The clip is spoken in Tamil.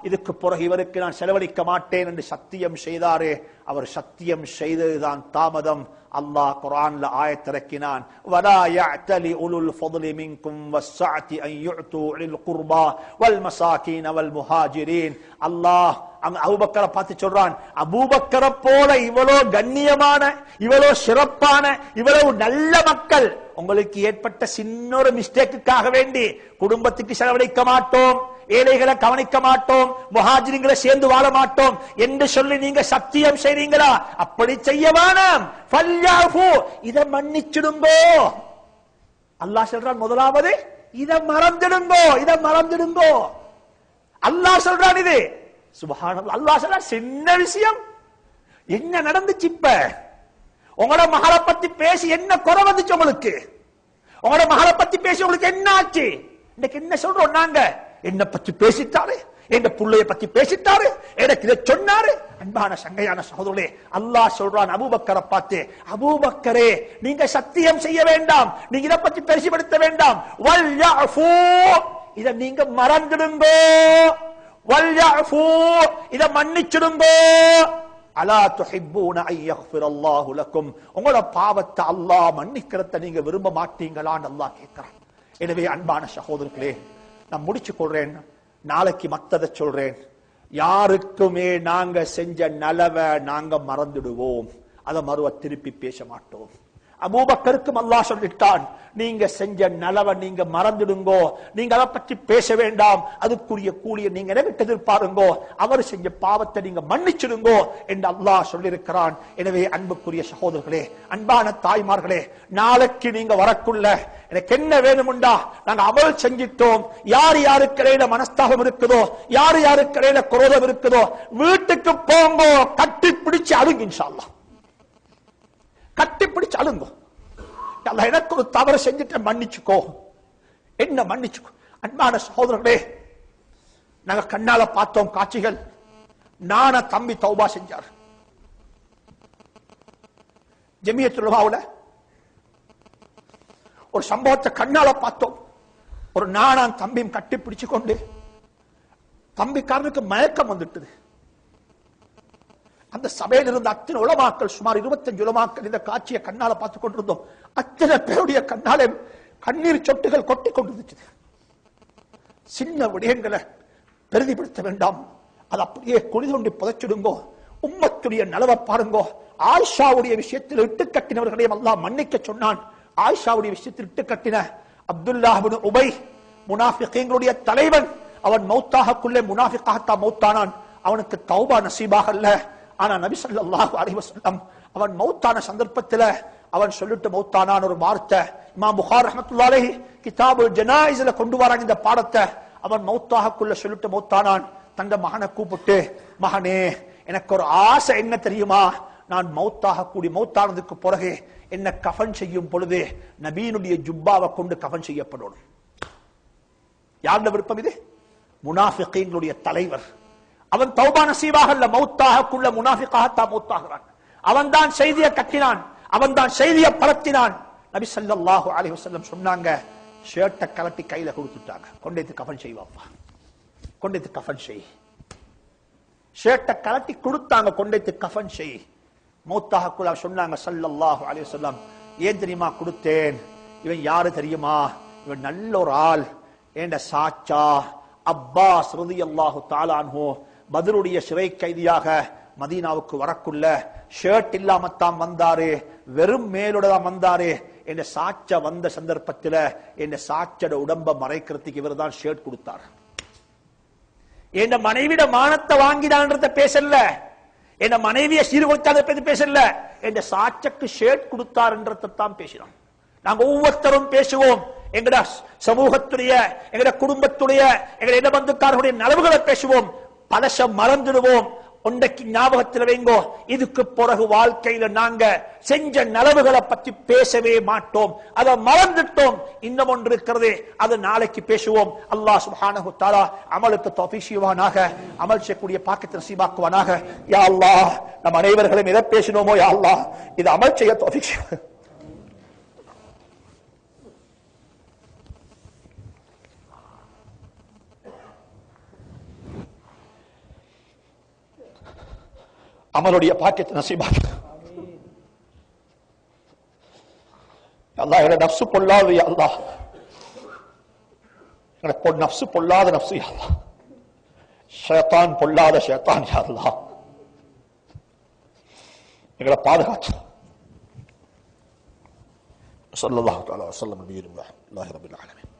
இதுக்கு பிறகு இவருக்கு நான் செலவழிக்க மாட்டேன் என்று சத்தியம் செய்தாரே, அவர் சத்தியம் செய்ததுதான் தாமதம். அல்லாஹ் குர்ஆன்ல ஆயத் இறக்கினான், வலா யஅதலி உலுல் ஃபضل மின்கும் வஸ்ஸஅதி அன் யுஅது லில் குர்பா வல் மசாகீன் வல் முஹாஜிரீன். அல்லாஹ் அபூபக்கரை பார்த்து சொல்றான், அபூபக்கரை போல இவ்வளோ கண்ணியமான, இவ்வளோ சிறப்பான, இவ்வளவு நல்ல மக்கள் உங்களுக்கு ஏற்பட்ட சின்ன ஒரு மிஸ்டேக்குக்காக வேண்டி குடும்பத்துக்கு செலவழிக்க மாட்டோம், ஏழைகளை கவனிக்க மாட்டோம், முஹாஜிரிங்களை சேர்ந்து வாழ மாட்டோம் என்று சொல்லி நீங்க சத்தியம் செய்றீங்களா? அப்படி செய்ய வேணாம். ஃபல்யாஃபு, இத மன்னிச்சிடுங்கோ. அல்லாஹ் சொல்றான், முதலாவது இத மறந்துடுங்கோ, இத மறந்துடுங்கோ. அல்லாஹ் சொல்றான் இது. சுப்ஹானல்லாஹ். அல்லாஹ் சொல்றான், சின்ன விஷயம். என்ன நடந்துச்சு? இப்ப உங்களோட மகளை பத்தி பேசி என்ன குறை வந்துச்சு உங்களுக்கு? உங்களோட மகளை பத்தி பேசி உங்களுக்கு என்ன ஆச்சு? இன்னைக்கு என்ன சொல்றோம் நாங்க? என்ன பத்தி பேசிட்டாரு, என் புள்ளைய பத்தி பேசிட்டாரு, எனக்கு இதை சொன்னாரு. அன்பான சங்கையான சகோதரர்களே, அல்லாஹ் சொல்றான் அபூபக்கரை பார்த்து, அபூபக்கரே நீங்க சத்தியம் செய்ய வேண்டாம், நீங்க இதை பத்தி பேசிப்படுத்த வேண்டாம். வல்யஃபு, இத நீங்க மறந்துடுங்கோ. வல்யஃபு, இத மன்னிச்சிடுங்கோ. அலா துஹிப்பூன அன் யக்ஃபிரல்லாஹு லக்கும், உங்களோட பாவத்தை அல்லாஹ் மன்னிக்கிறத நீங்க விரும்ப மாட்டீங்களான்னு அல்லாஹ் கேட்கிறான். எனவே அன்பான சகோதரர்களே, நான் முடிச்சு கொள்றேன், நாளைக்கு மத்ததை சொல்றேன். யாருக்குமே நாங்க செஞ்ச நலவை நாங்க மறந்துடுவோம், அதை மறுவ திருப்பி பேச மாட்டோம். அபூபக்கருக்கும் அல்லாஹ் சொல்லிட்டான், நீங்க செஞ்ச நலவை நீங்க மறந்துடுங்கோ, நீங்க அதை பற்றி பேச வேண்டாம், அதுக்குரிய கூலியை நீங்க எனக்கு எதிர்பாருங்கோ, அவர் செஞ்ச பாவத்தை நீங்க மன்னிச்சிடுங்கோ என்று அல்லாஹ் சொல்லியிருக்கிறான். எனவே அன்புக்குரிய சகோதரர்களே, அன்பான தாய்மார்களே, நாளைக்கு நீங்க வரக்குள்ள எனக்கு என்ன வேணுமுண்டா, நாங்க அமல் செஞ்சிட்டோம், யார் யாருக்கு இடையில மனஸ்தாபம் இருக்குதோ, யார் யாருக்கு இடையில குரோதம் இருக்குதோ, வீட்டுக்கு போங்கோ, கட்டி பிடிச்சு அழுங்க. இன்ஷா அல்லாஹ் கட்டிப்பிடிச்சு அழுங்க. எனக்கு ஒரு தவறு செஞ்சுட்டு மன்னிச்சுக்கோ, என்ன மன்னிச்சுக்கோ. அன்பான சகோதரர்களே, நாங்க கண்ணால பார்த்தோம் காட்சிகள். நான தம்பி தௌபா செஞ்சார். ஜமியத்துல் உலமாவுல ஒரு சம்பவத்தை கண்ணால பார்த்தோம். ஒரு நானான் தம்பியும் கட்டி பிடிச்சு கொண்டு, தம்பிக்காரனுக்கு மயக்கம் வந்துட்டது. அந்த சபையில் இருந்த அத்தனை உலமாக்கள், சுமார் 25 உலமாக்கள் இந்த காட்சியை கண்ணால பார்த்துக் கொண்டிருந்தோம். அத்தனை பேருடைய கண்ணாலே கண்ணீர் சொட்டுகள் கொட்டி கொண்டிருந்துச்சு. சின்ன விடயங்களை பெரிதிப்படுத்த வேண்டாம், அது அப்படியே குழி தோண்டி புதைச்சிடுங்கோ. உம்மத்துடைய நலவை பாருங்கோ. ஆயிஷாவுடைய விஷயத்தில் இட்டு கட்டினவர்களையும் அல்லாஹ் மன்னிக்க சொன்னான். ஆயிஷாவுடைய விஷயத்தில் இட்டு கட்டின அப்துல்லாஹ் இப்னு உபை, முனாஃபிகீன்களுடைய தலைவன், அவன் மௌத்தாகக்குள்ளே முனாஃபிகாகத்தான் மௌத்தானான். அவனுக்கு தௌபா நசீபாக அல்ல. ஆனா நபி ஸல்லல்லாஹு அலைஹி வஸல்லம் அவன் மௌத்தான சந்தர்ப்பத்தில் அவன் சொல்லிட்டு மௌத்தானான் ஒரு வார்த்தை. இமாம் புகாரி ரஹ்மத்துல்லாஹி அலைஹி கிதாபுல் ஜனாயிஸ்ல கொண்டு வராங்க இந்த பாடத்தை. அவன் மௌத்தாகக்குள்ள சொல்லிட்டு மௌத்தானான். தந்த மகனை கூப்பிட்டு, மகனே எனக்கு ஒரு ஆசை என்ன தெரியுமா, நான் மௌத்தானதுக்கு பிறகு என்ன கஃன் செய்யும் பொழுது நபியினுடைய ஜுப்பாவை கொண்டு கஃன் செய்யப்படணும். யாருடைய விருப்பம் இது? முனாஃபிகீன்களுடைய தலைவர். அவன் தௌபா நசீபாக அல்ல, மௌத்தாகக்குள்ள முனாஃபிகாகத்தான் மௌத்தாகிறான். அவன் தான் செய்தியை கட்டினான், அவன் தான் செய்தியை பரத்தினான். நபி ஸல்லல்லாஹு அலைஹி வஸல்லம் சொன்னாங்க, ஷர்ட்டை கலட்டி கையில கொடுத்துட்டாங்க, கொண்டேத்து கஃன் செய்வாப்பா, கொண்டேத்து கஃன் செய். ஷர்ட்டை கலட்டி கொடுத்தாங்க, கொண்டேத்து கஃன் செய். மௌத்தாகக்குள்ள சொன்னாங்க ஸல்லல்லாஹு அலைஹி வஸல்லம், ஏன் தெரியுமா கொடுத்தேன்? இவன் யாரு தெரியுமா? இவன் நல்ல ஒரு ஆள். ஏண்ட சாச்சா அப்பாஸ் ரலியல்லாஹு தஆலா அன்ஹு பத்ருடைய சிறை கைதியாக மதீனாவுக்கு வரக்குள்ள ஷர்ட் இல்லாமத்தான் வந்தாரு, வெறும் மேலோட தான் வந்தாரு. என் சாட்ச வந்த சந்தர்ப்பத்தில் என் சாட்சட உடம்ப மறைக்கிறதுக்கு இவர் தான் ஷர்ட் கொடுத்தார். என் மனைவிட மானத்தை வாங்கினான்றத பேசல, என் மனைவியை சீர்குலைத்தாத பத்தி பேசல, என் சாட்சக்கு ஷர்ட் கொடுத்தார்ன்றதான் பேசினோம். நாங்க ஒவ்வொருத்தரும் பேசுவோம், எங்கட சமூகத்துடைய, எங்கட குடும்பத்துடைய, எங்கட இடபந்துக்காரர்களுடைய நலவுகளை பேசுவோம், பலச மறந்துடுவோம். ஒன்றைக்கு ஞாபகத்தில் வைங்கோ, இதுக்கு பிறகு வாழ்க்கையில நாங்க செஞ்ச நலவுகளை பத்தி பேசவே மாட்டோம், அதை மறந்துட்டோம். இன்னும் ஒன்று இருக்கிறது, அது நாளைக்கு பேசுவோம். அல்லாஹ் சுப்ஹானஹு வ தஆலா அமலுக்கு தௌஃபீக் செய்வானாக, அமல் செய்யக்கூடிய பாக்கியத்தை நசீபாக்குவானாக. யா அல்லாஹ், நம் அனைவர்களும் எதை பேசினோமோ யா அல்லாஹ் இது அமல் செய்ய தௌஃபீக் செய்வானாக. அமலுடைய பாக்கியத்தை நசீபாக்கு. அல்லாஹ் எங்க நஃப்சு பொல்லாது அல்லாஹ், எங்க நஃப்சு பொல்லாத நஃப்சு அல்லாஹ், ஷைத்தான் பொல்லாத ஷைத்தான் அல்லாஹ் எங்களை பாதுகாத்து. ஸல்லல்லாஹு தஆலா வஸல்லம் நபியில்லாஹி ரப்பில் ஆலமீன்.